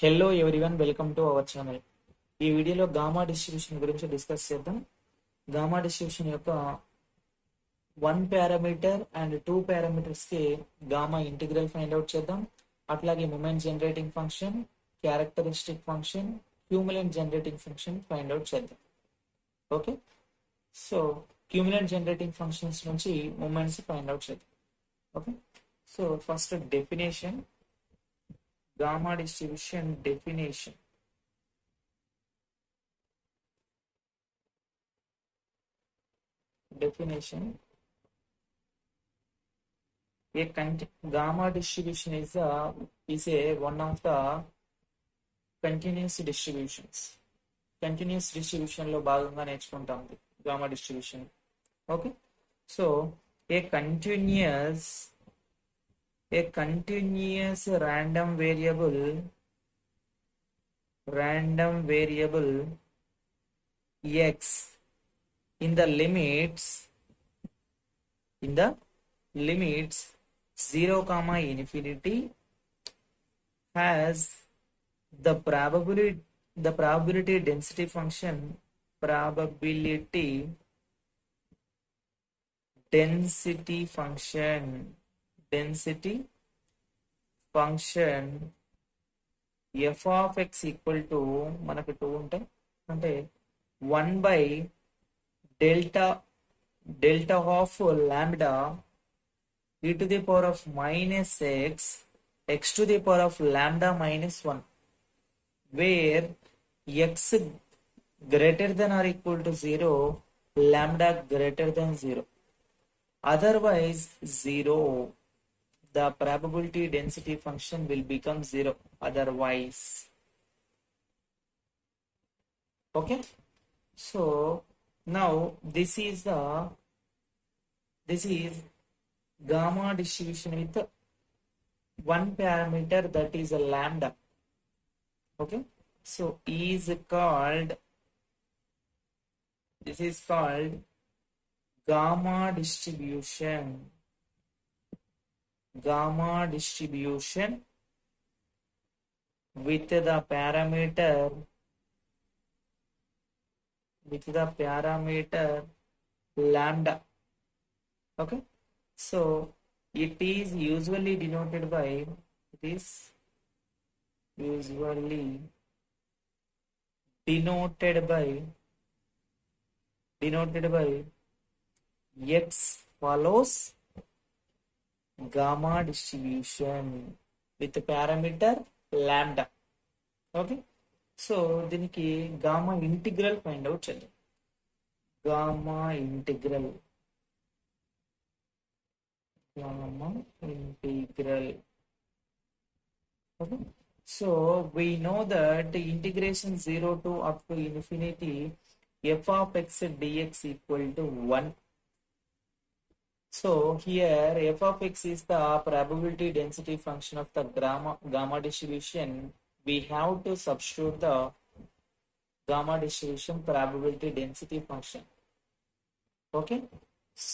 Hello everyone, welcome to our channel. ఈ వీడియోలో gamma distribution గురించి డిస్కస్ చేద్దాం. గామా డిస్ట్రిబ్యూషన్ యొక్క 1 పారామీటర్ అండ్ 2 పారామీటర్స్ కి గామా ఇంటిగ్రల్ ఫైండ్ అవుట్ చేద్దాం. అట్లాగే moment generating function, characteristic function, cumulant generating function find out చేద్దాం. Okay, so cumulant generating functions నుంచి మూమెంట్స్ ఫైండ్ అవుట్ చేద్దాం. Okay, so first definition, gamma distribution definition. Gamma distribution is a one of the continuous distributions. Continuous distribution లో భాగంగా నేర్చుకుంటాం gamma distribution. Okay, so a continuous random variable x in the limits 0 comma infinity has the probability density function f of x equal to మనకు 2 ఉంటాయి అంటే 1 by delta of lambda e to the power of minus x to the power of lambda minus 1, where x greater than or equal to 0, lambda greater than 0, otherwise 0, the probability density function will become 0 otherwise. Okay, so now this is gamma distribution with 1 parameter, that is a lambda. Okay, so this is called gamma distribution with the parameter lambda. Okay, so it is usually denoted by x follows gamma distribution with parameter lambda. Okay, so దీనికి gamma integral find out చేద్దాం. Gamma integral okay, so we know that integration 0 to up to infinity f of x dx equal to 1. So here f of x is the probability density function of the gamma distribution. We have to substitute the gamma distribution probability density function. Okay,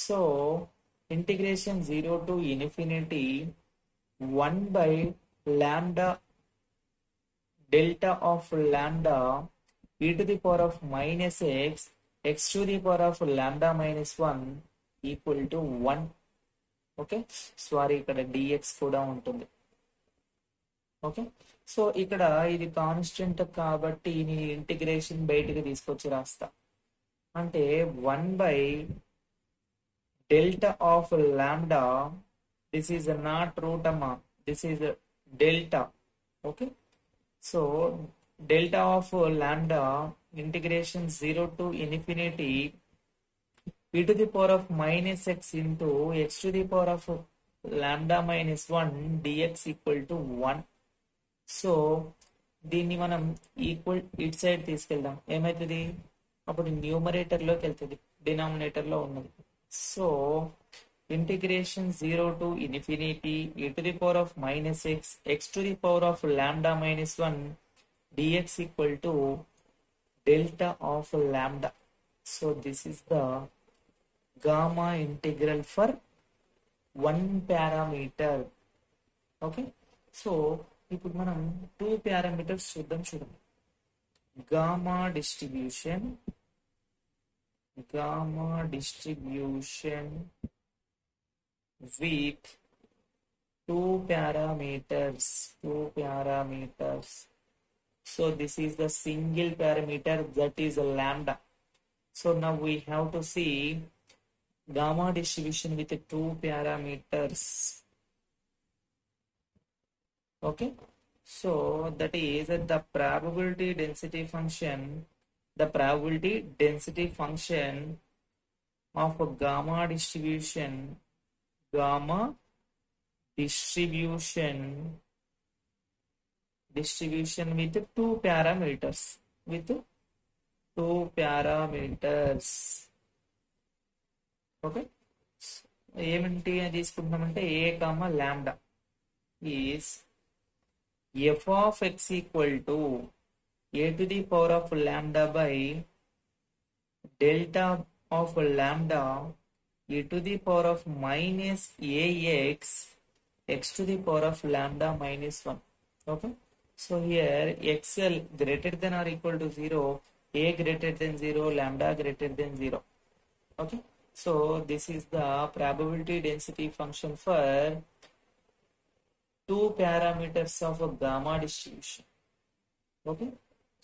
so integration 0 to infinity 1 by lambda delta of lambda e to the power of minus x to the power of lambda minus 1 equal to 1. Okay, sorry ఇక్కడ dx కూడా ఉంటుంది. Okay, so ఇక్కడ ఇది constant కాబట్టి నేను integration బయటికి తీసుకొచ్చి రాస్తా. అంటే 1 by delta of lambda, this is not root amma, this is delta. Okay, so delta of lambda integration 0 to infinity e to the power of minus x into x to the power of lambda minus 1 dx equal to 1. So దీన్ని మనం equal it side తీసుకెళ్దాం, ఏమవుతుంది అప్పుడు numerator లోకి వెళ్తుంది, denominator లో ఉన్నది. So integration 0 to infinity e to the power of minus x to the power of lambda minus 1 dx equal to delta of lambda. So this is the gamma integral for 1 parameter. Okay, so ఇప్పుడు మనం 2 parameters చూద్దాం. చూడండి, gamma distribution with two parameters. So this is the single parameter, that is lambda. So now we have to see gamma distribution with two parameters. Okay, so that is the probability density function of a gamma distribution with two parameters. Okay, ఏమిటి అని తీసుకుంటున్నామంటే a comma lambda is f of x equal to a to the power of lambda by delta of lambda e to the power of minus ax x to the power of lambda minus 1. Okay, so here xl greater than or equal to 0, a greater than 0, lambda greater than 0. Okay, so this is the probability density function for two parameters of a gamma distribution. Okay,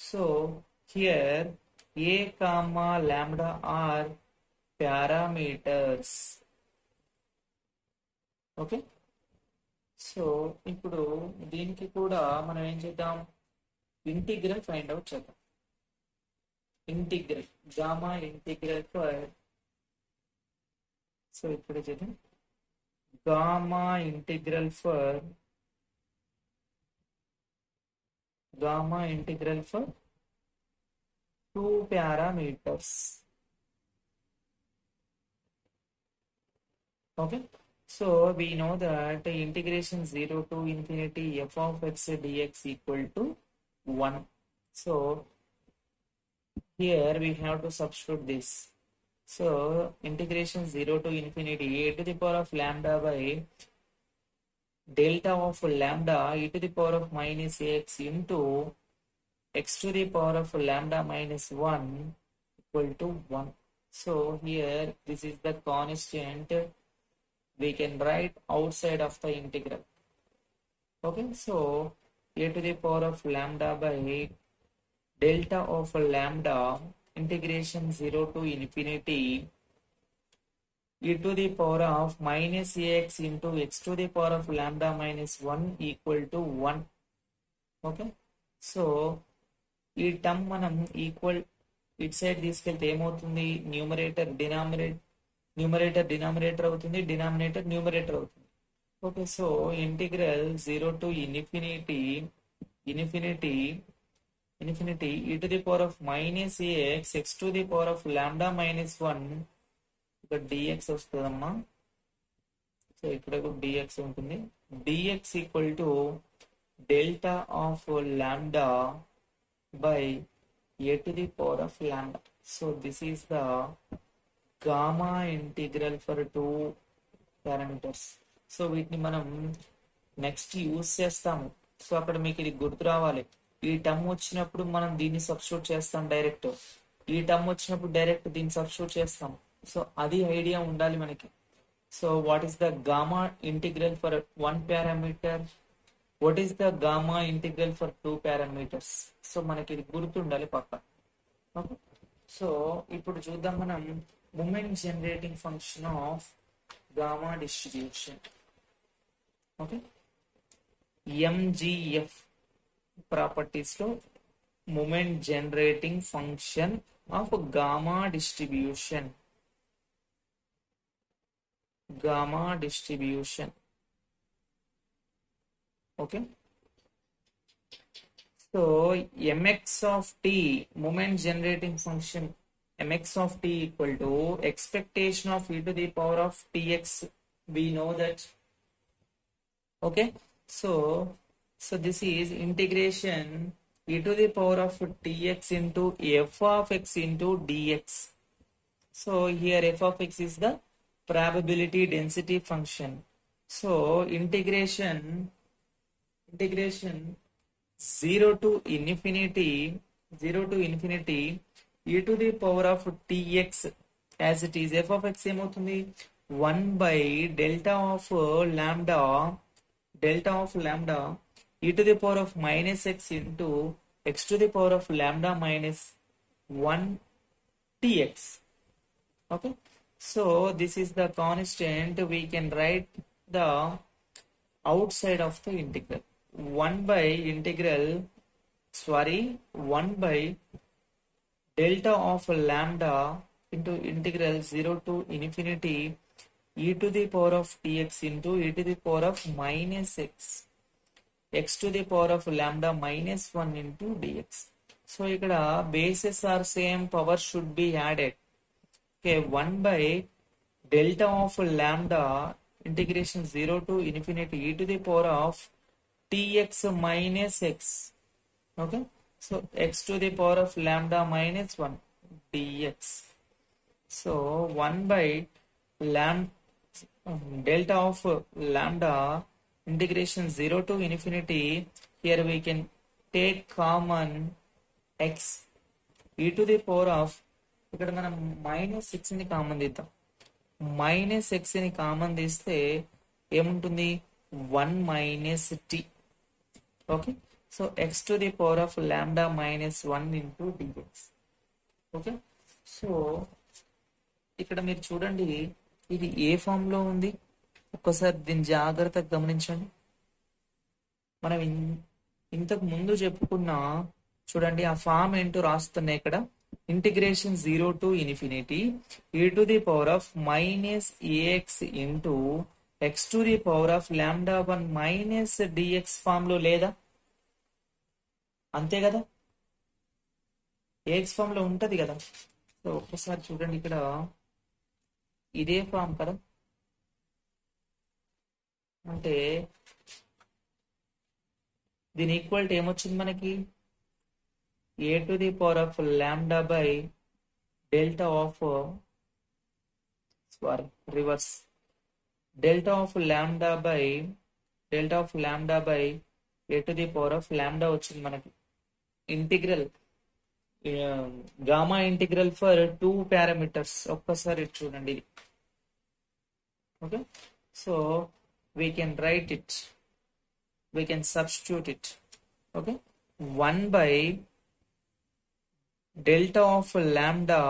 so here a comma lambda are parameters. Okay, so ఇప్పుడు దీనికి కూడా మనం ఏం చేద్దాం, integral find out చేద్దాం. Integral gamma integral for, so ఇక్కడ చేద్దాం gamma integral for two parameters. Okay, so we know that integration 0 to infinity f of x dx equal to 1. So here we have to substitute this. So integration 0 to infinity a to the power of lambda by delta of lambda e to the power of minus ax into x to the power of lambda minus 1 equal to 1. So here this is the constant we can write outside of the integral. Okay, so a to the power of lambda by delta of lambda integration 0 to infinity e to the power of minus ax into x to the power of lambda minus 1 equal to 1. Okay, so ఈ term మనం equal it side తీసుకెళ్తే ఏమవుతుంది, numerator denominator అవుతుంది, denominator numerator అవుతుంది. Okay, so integral 0 to infinity e to the power of minus ax x to the power of lambda minus 1 ఇక్కడ dx వస్తుందమ్మా. So ఇక్కడ కూడా dx ఉంటుంది. dx equal to delta of lambda by a to the power of lambda. So this is the gamma integral for two parameters. So వీటిని మనం next use చేస్తాము. So అక్కడ మీకు ఇది గుర్తు రావాలి, ఈ టర్మ్ వచ్చినప్పుడు మనం దీన్ని సబ్స్టిట్యూట్ చేస్తాం డైరెక్ట్, ఈ టర్మ్ వచ్చినప్పుడు డైరెక్ట్ దీన్ని సబ్స్టిట్యూట్ చేస్తాం. సో అది ఐడియా ఉండాలి మనకి. So what is the gamma integral for one parameter, what is the gamma integral for two parameters? So మనకి ఇది గుర్తుండాలి పక్క. ఓకే, సో ఇప్పుడు చూద్దాం మనం moment generating function of gamma distribution. Okay, MGF properties లో moment generating function of gamma distribution. Okay, so mx of t moment generating function mx of t equal to expectation of e to the power of tx, we know that. Okay, so this is integration e to the power of tx into f of x into dx. So here f of x is the probability density function. So integration integration 0 to infinity 0 to infinity e to the power of tx as it is f of x ఏమవుతుంది 1 by delta of lambda e to the power of minus x into x to the power of lambda minus 1 tx. Okay, so this is the constant. We can write the outside of the integral 1 by 1 by delta of lambda into integral 0 to infinity e to the power of tx into e to the power of minus x to the power of lambda minus 1 into dx. So ఇక్కడ bases are same, power should be added. Okay, 1 by delta of lambda integration 0 to infinity e to the power of tx minus x. Okay, so x to the power of lambda minus 1 dx. So 1 by delta of lambda integration 0 to infinity, here we can take common x e to the power of, ఇక్కడ మనం minus సిక్స్ని common తీద్దాం. Minus ఎక్స్ని common తీస్తే ఏముంటుంది 1 minus t. Okay, so x to the power of lambda minus 1 into dx. Okay, so ఇక్కడ మీరు చూడండి ఇది ఏ ఫామ్ లో ఉంది, ఒక్కసారి దీన్ని జాగ్రత్తగా గమనించండి. మనం ఇంతకు ముందు చెప్పుకున్న చూడండి ఆ ఫామ్ ఏంటో రాస్తున్నాయి ఇక్కడ. Integration 0 to infinity e to the power of minus ax into x to the power of lambda 1 minus dx form లో లేదా? అంతే కదా, ax ఫామ్ లో ఉంటది కదా. సో ఒక్కసారి చూడండి ఇక్కడ ఇదే ఫామ్ కదా. అంటే దీని ఈక్వల్ ఏమొచ్చింది మనకి, a to the power of lambda by delta of reverse delta of lambda by a to the power of lambda వచ్చింది మనకి. Integral gamma integral for 2 parameters. ఒక్కసారి చూడండి ఇది. Okay, so we can write it, we can substitute it. Okay, 1 by delta of lambda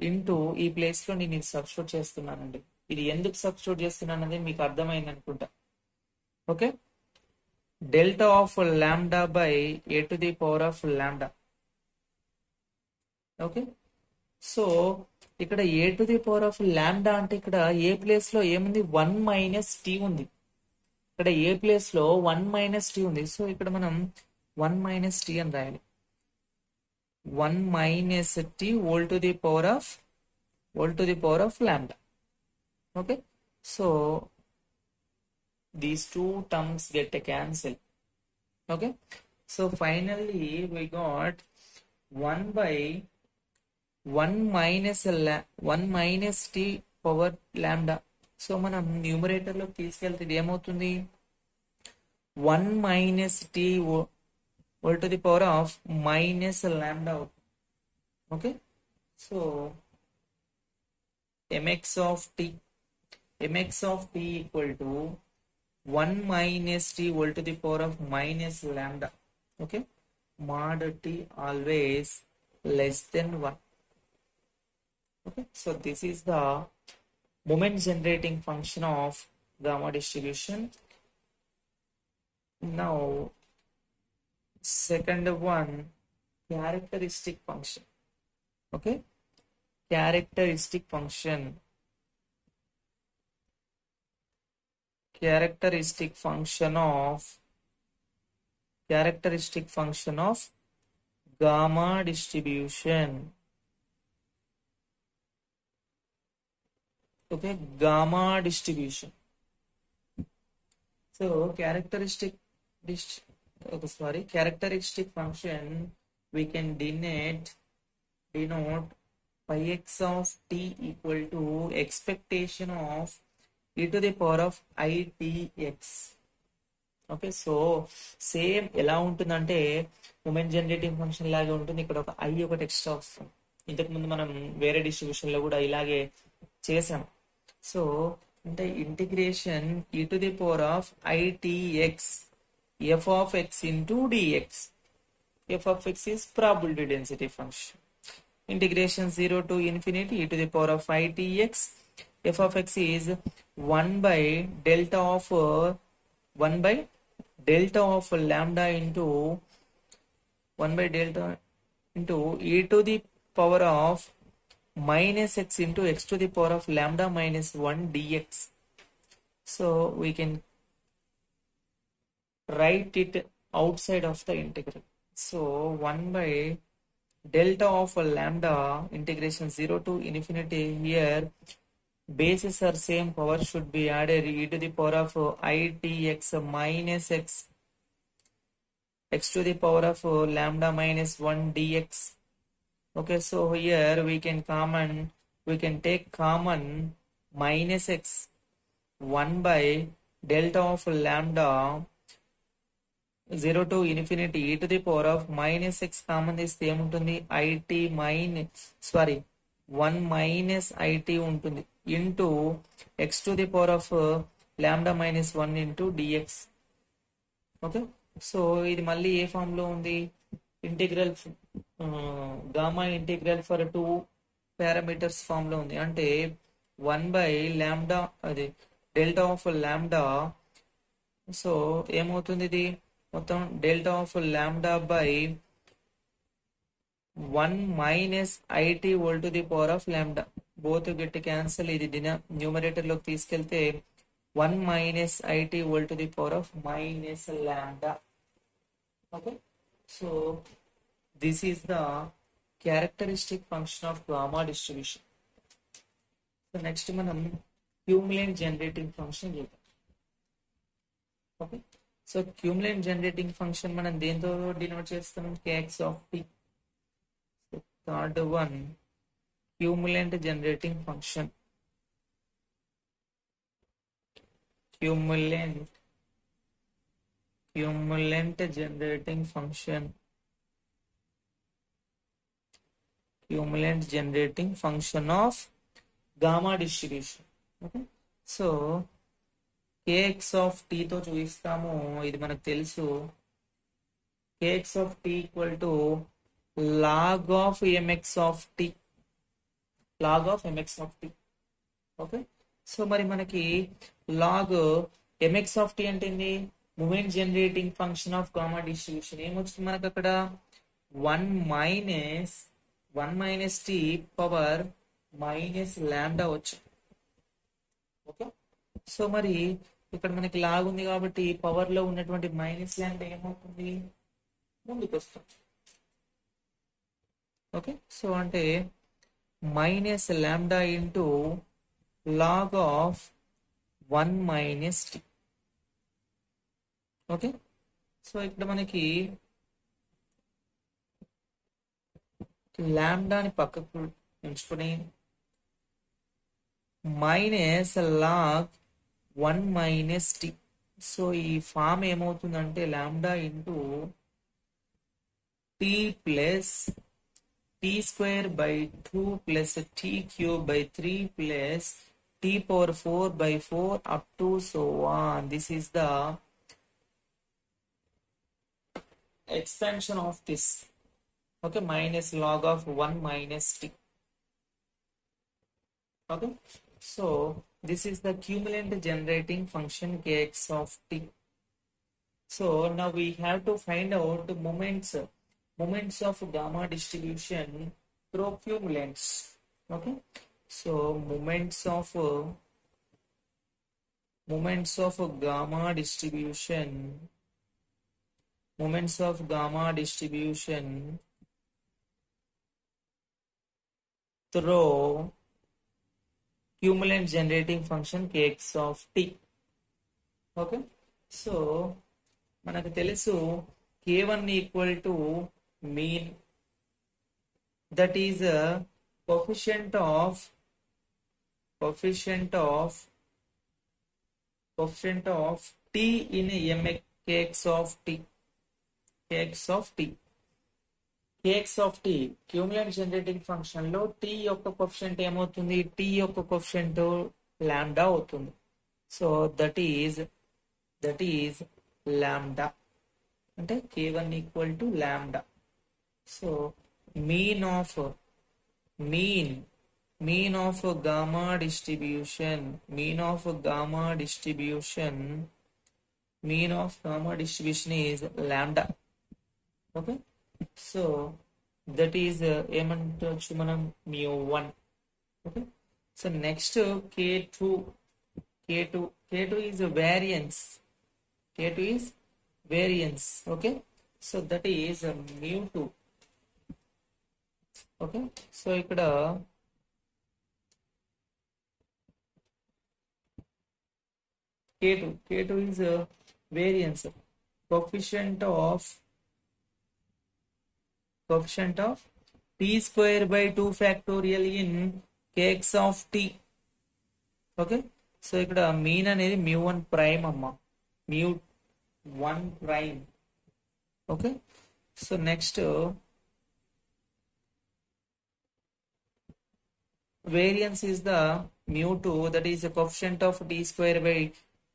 into ఈ place లో నేను ఇది substitute చేస్తున్నానండి. ఇది ఎందుకు సబ్స్టిట్యూట్ చేస్తున్నానది మీకు అర్థమైంది అనుకుంటా. Okay, delta of lambda by a to the power of lambda. Okay, so ఇక్కడ a to the power of lambda అంటే ఇక్కడ ఏ ప్లేస్ లో ఏముంది 1 మైనస్ టీ ఉంది. ఇక్కడ ఏ ప్లేస్ లో 1 మైనస్ టీ ఉంది. సో ఇక్కడ మనం 1 మైనస్ టీ అని రాయాలి. 1 minus t whole to the power of lambda. Okay, so these two terms get a cancel. Okay, so finally we got 1 by 1 minus t power lambda. So మనం numerator లో తీసుకెళ్తే ఇది ఏమవుతుంది 1 minus t whole to the power of minus lambda. Okay, so mx of t equal to 1 minus t whole to the power of minus lambda. Okay, mod t always less than 1. Okay, so this is the moment generating function of gamma distribution. Now second one, characteristic function. Okay, characteristic function of gamma distribution. Okay, gamma distribution. So characteristic function we can denote pi x of t equal to expectation of e to the power of itx. Okay, so same ఎలా ఉంటుందంటే moment generating function లాగే ఉంటుంది. ఇక్కడ ఒక I ఒకటి extra వస్తుంది. ఇంతకుముందు మనం వేరే డిస్ట్రిబ్యూషన్ లో కూడా ఇలాగే చేసాం. సో అంటే integration e to the power of itx f of x into dx. f of x is probability density function. Integration 0 to infinity e to the power of itx f of x is 1 by delta of 1 by delta of lambda into 1 by delta into e to the power of minus x into x to the power of lambda minus 1 dx. So we can write it outside of the integral. So 1 by delta of lambda integration 0 to infinity, here bases are same, power should be added e to the power of itx minus x to the power of lambda minus 1 dx. Okay, so here we can take common minus x 1 by delta of lambda 0 to infinity e to the power of minus x common తీస్తే ఏముంటుంది it sorry 1 minus it ఉంటుంది into x to the power of lambda minus 1 into dx. Okay, so ఇది మళ్ళీ ఏ form లో ఉంది, integral gamma integral for 2 parameters form లో ఉంది. అంటే 1 బై లాంబ్డా అది డెల్టా ఆఫ్ లాంబ్డా. సో ఏమవుతుంది ఇది మొత్తం delta of lambda by 1 minus it whole to the power of lambda. Both get cancel, ఇది న్యూమరేటర్ లోకి తీసుకెళ్తే 1 minus it whole to the power of minus lambda. Okay, so this is the characteristic function of gamma distribution. So next మనం cumulant generating function చూద్దాం. Okay, so cumulant generating function మనం దేంతో denote చేస్తాం, kx of t. So third one cumulant generating function. cumulant generating function, cumulant generating function of gamma distribution. Okay, so kx of t తో చూపిస్తాము, ఇది మనకు తెలుసు. kx of t equal to log of mx of t, log of mx of t. Okay, so మరి మనకి log mx of t అంటే ఏంటి, moment generating function of gamma distribution. ఏమొచ్చింది మనకు అక్కడ 1 minus t power minus lambda వచ్చు. Okay, so మరి ఇక్కడ మనకి లాగ్ ఉంది కాబట్టి పవర్ లో ఉన్నటువంటి మైనస్ లాంబ్డా ఏమవుతుంది, ముందుకు వస్తుంది. ఓకే, సో అంటే minus lambda into log of 1 minus t. Okay, so ఇక్కడ మనకి లాంబ్డాని పక్కకు ఉంచుకొని minus log 1 minus t. So ఈ ఫామ్ ఏమవుతుందంటే lambda into t plus t square by 2 plus t cube by 3 plus t power 4 by 4 up to so on. This is the expansion of this. Okay, minus log of 1 minus t. Okay, so this is the cumulant generating function kx of t. So now we have to find out the moments of gamma distribution through cumulants. Okay, so moments of gamma distribution through cumulant generating function kx of t. Okay, so మనకు తెలుసు k1 equal to mean, that is a coefficient of t in kx of t, kx of t, kx of t cumulate generating function లో t యొక్క coefficient ఏమవుతుంది, t యొక్క coefficient lambda అవుతుంది. So that is lambda అంటే k1 equal to lambda. So mean of gamma distribution, mean of gamma distribution is lambda. Okay, so that is ఏమంటొచ్చు మనం mu1. Okay, so next k2 is variance, okay, so that is mu2. okay, so ఇక్కడ k2 is variance, coefficient of t square by 2 factorial in kx of t. okay, so ఇక్కడ mean అనేది mu1 prime అమ్మ, mu1 prime. okay, so next variance is the mu2, that is the coefficient of t square by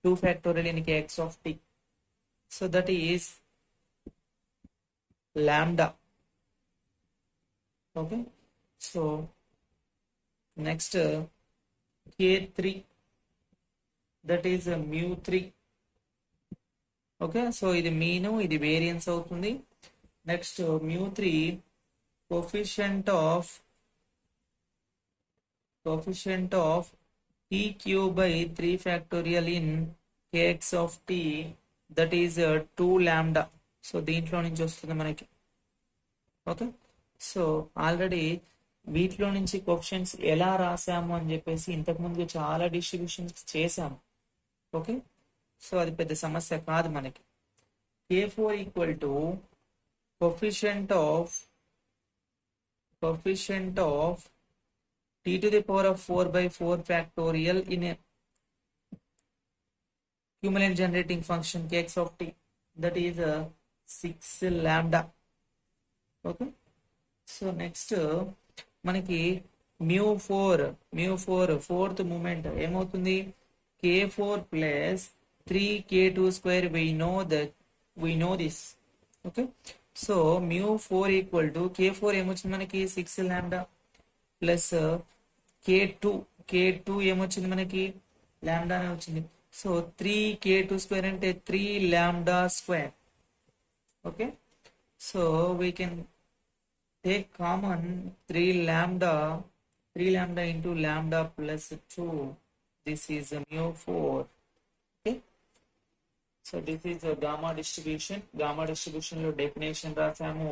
2 factorial in kx of t. So that is lambda. okay, so next k3, that is mu3. okay, so ఇది mean, ఇది variance అవుతుంది. Next mu3 coefficient of t cube by 3 factorial in kx of t, that is 2 lambda. So దీంట్లో నుంచి వస్తుంది మనకి. Okay, so already వీటిలో నుంచి coefficients ఎలా రాసాము అని చెప్పేసి ఇంతకుముందు చాలా డిస్ట్రిబ్యూషన్స్ చేసాము. ఓకే, సో అది పెద్ద సమస్య కాదు మనకి. k4 equal to coefficient of t to the power of 4 by 4 factorial in a cumulative generating function kx of t, that is 6 lambda. okay, so next మనకి mu4 ఫోర్త్ మూమెంట్ ఏమవుతుంది, k4 plus 3k2 square, we know this. okay, so mu4 equal to k4 ఏమొచ్చింది మనకి 6 lambda plus k2 ఏమొచ్చింది మనకి lambda అనే వచ్చింది. So 3k2 square అంటే 3 lambda square. Okay, so we can take common 3 lambda into lambda plus 2. This is mu4. Okay, so this is gamma distribution. Gamma distribution లో definition రాసాము.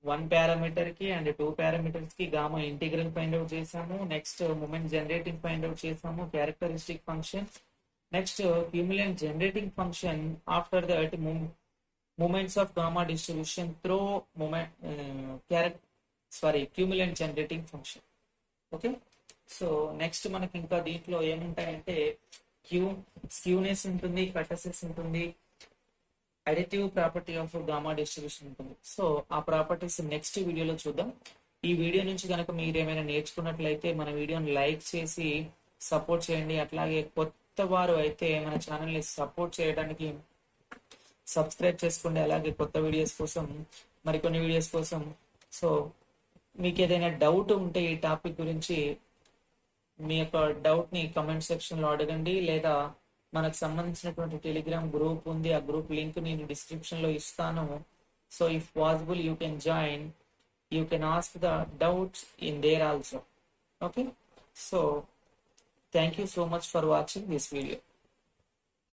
1 parameter కి and 2 parameters కి gamma integral find out చేసాము. Next moment generating find out చేసాము, characteristic function. Next cumulate generating function, after that moments of gamma distribution through cumulate generating function. Okay, so next మనకి ఇంకా దీంట్లో ఏముంటాయంటే skewness ఉంటుంది, కర్టసెస్ ఉంటుంది, additive property of gamma distribution ఉంటుంది. So ఆ properties next వీడియోలో చూద్దాం. ఈ వీడియో నుంచి కనుక మీరు ఏమైనా నేర్చుకున్నట్లయితే మన వీడియోని లైక్ చేసి సపోర్ట్ చేయండి. అట్లాగే కొత్త వారు అయితే మన ఛానల్ని సపోర్ట్ చేయడానికి సబ్స్క్రైబ్ చేసుకోండి. అలాగే కొత్త వీడియోస్ కోసం, మరికొన్ని వీడియోస్ కోసం. సో మీకు ఏదైనా డౌట్ ఉంటే ఈ టాపిక్ గురించి మీ యొక్క డౌట్ ని కమెంట్ సెక్షన్ లో అడగండి, లేదా మనకు సంబంధించినటువంటి టెలిగ్రామ్ గ్రూప్ ఉంది, ఆ గ్రూప్ లింక్ నేను డిస్క్రిప్షన్ లో ఇస్తాను. So if possible you can join, you can ask the doubts in there also. Okay, so thank you so much for watching this video.